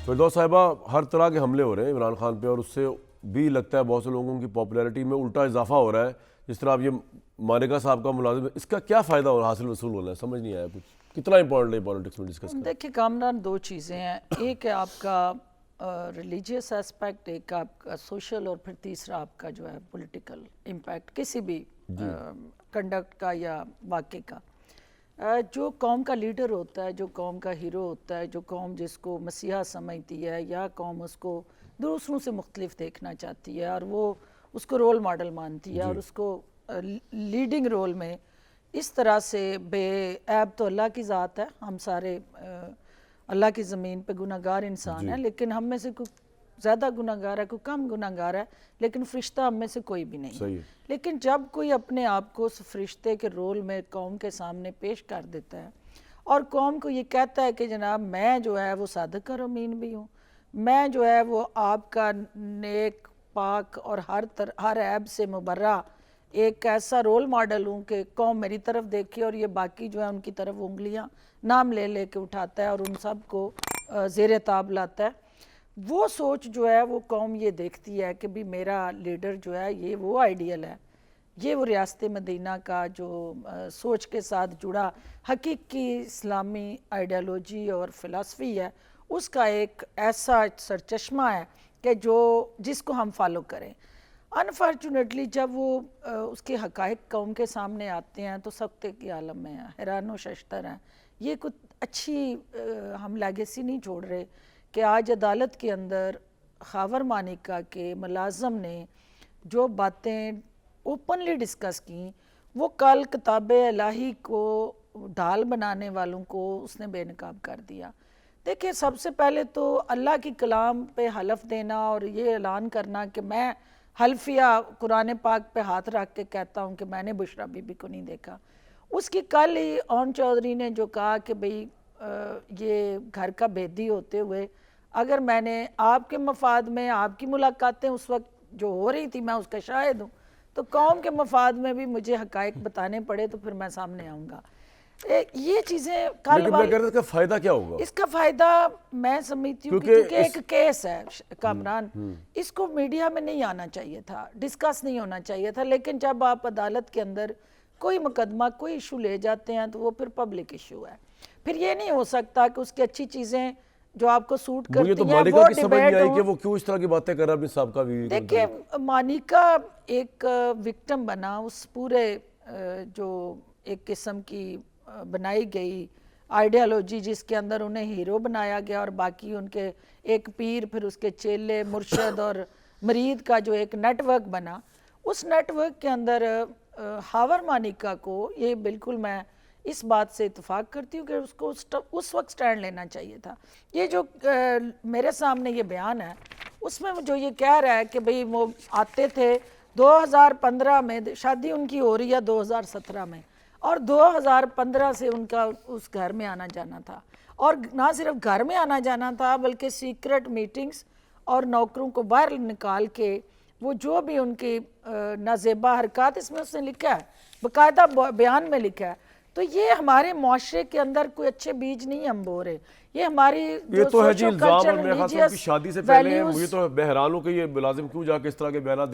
फिरदौस साहिबा, हर तरह के हमले हो रहे हैं इमरान खान पे और उससे भी लगता है बहुत से लोगों की पॉपुलैरिटी में उल्टा इजाफा हो रहा है। जिस तरह अब ये मानेका साहब का मुलाजिम है, इसका क्या फ़ायदा और हासिल वसूल होना है, समझ नहीं आया कुछ। कितना इंपॉर्टेंट है पॉलिटिक्स में डिस्कस करना? देखिए कामरान, दो चीज़ें हैं। एक है आपका रिलीजियस एस्पेक्ट, एक आपका सोशल, और फिर तीसरा आपका जो है पॉलिटिकल इम्पैक्ट किसी भी कंडक्ट का या वाक़े का। जो कौम का लीडर होता है, जो कौम का हीरो होता है, जो कौम जिसको मसीहा समझती है या कौम उसको दूसरों से मुख्तलिफ देखना चाहती है और वो उसको रोल मॉडल मानती है और उसको लीडिंग रोल में इस तरह से बेऐब, तो अल्लाह की ज़ात है। हम सारे अल्लाह की ज़मीन पे गुनाहगार इंसान है, लेकिन हम में से कोई ज़्यादा गुनाहगार है, कोई कम गुनाहगार है, लेकिन फरिश्ता हम में से कोई भी नहीं है। लेकिन जब कोई अपने आप को उस फरिश्ते के रोल में कौम के सामने पेश कर देता है और कौम को ये कहता है कि जनाब मैं जो है वो सादिक और अमीन भी हूँ, मैं जो है वो आपका नेक पाक और हर ऐब से मुबर्रा एक ऐसा रोल मॉडल हूँ कि कौम मेरी तरफ देखे और ये बाकी जो है उनकी तरफ उंगलियाँ नाम ले ले के उठाता है और उन सब को ज़ेर ताब लाता है। वो सोच जो है वो कौम ये देखती है कि भी मेरा लीडर जो है ये वो आइडियल है, ये वो रियासत मदीना का जो सोच के साथ जुड़ा हकीकी इस्लामी आइडियालॉजी और फ़िलासफ़ी है, उसका एक ऐसा सरचश्मा है कि जिसको हम फॉलो करें। अनफॉर्चुनेटली जब वो उसके हक़ाइक़ कौम के सामने आते हैं तो सख्ते के आलम में हैरान व शश्तर हैं। ये कुछ अच्छी हम लेगेसी नहीं छोड़ रहे कि आज अदालत के अंदर खावर मानिका के मुलाजम ने जो बातें ओपनली डिस्कस की, वो कल किताब इलाही को ढाल बनाने वालों को उसने बेनकाब कर दिया। देखिए, सबसे पहले तो अल्लाह की कलाम पे हलफ देना और ये ऐलान करना कि मैं हल्फिया कुरान पाक पे हाथ रख के कहता हूँ कि मैंने बुशरा बीबी को नहीं देखा। उसकी कल ही ओन चौधरी ने जो कहा कि भाई ये घर का भेदी होते हुए अगर मैंने आपके मफाद में आपकी मुलाकातें उस वक्त जो हो रही थी मैं उसका शाहिद हूँ, तो कौम के मफाद में भी मुझे हक़ाइक़ बताने पड़े तो फिर मैं सामने आऊँगा। ये चीज़ें कल इसका फ़ायदा क्या होगा? इसका फ़ायदा मैं समझती हूँ क्योंकि एक केस है कामरान, इसको मीडिया में नहीं आना चाहिए था, डिस्कस नहीं होना चाहिए था। लेकिन जब आप अदालत के अंदर कोई मुकदमा कोई इशू ले जाते हैं तो वो फिर पब्लिक इशू है। फिर ये नहीं हो सकता कि उसकी अच्छी चीज़ें जो आपको सूट करती हैं वो डिबेट हो। कि वो क्यों इस तरह की बातें कर रहा है साहब का भी। देखिए, मानिका एक विक्टिम बना उस पूरे जो एक किस्म की बनाई गई आइडियालॉजी जिसके अंदर उन्हें हीरो बनाया गया और बाकी उनके एक पीर, फिर उसके चेले, मुर्शद और मरीद का जो एक नेटवर्क बना, उस नेटवर्क के अंदर हावर मानिका को ये बिल्कुल मैं इस बात से इत्तेफाक करती हूँ कि उसको उस वक्त स्टैंड लेना चाहिए था। ये जो मेरे सामने ये बयान है उसमें जो ये कह रहा है कि भाई वो आते थे 2015 में, शादी उनकी हो रही है 2017 में और 2015 से उनका उस घर में आना जाना था, और ना सिर्फ घर में आना जाना था बल्कि सीक्रेट मीटिंग्स और नौकरों को बाहर निकाल के वो जो भी उनकी नाजेबा हरकत, इसमें उसने लिखा है, बाकायदा बयान में लिखा है। तो ये हमारे मुआशरे के अंदर कोई अच्छे बीज नहीं हम बो रहे, ये हमारी ये तो है जी इल्जाम, और मेरे ख्याल से उनकी शादी से पहले मुझे तो बहरान हूं कि ये मुलाजिम क्यों जाके इस तरह के बयान दे रहा है।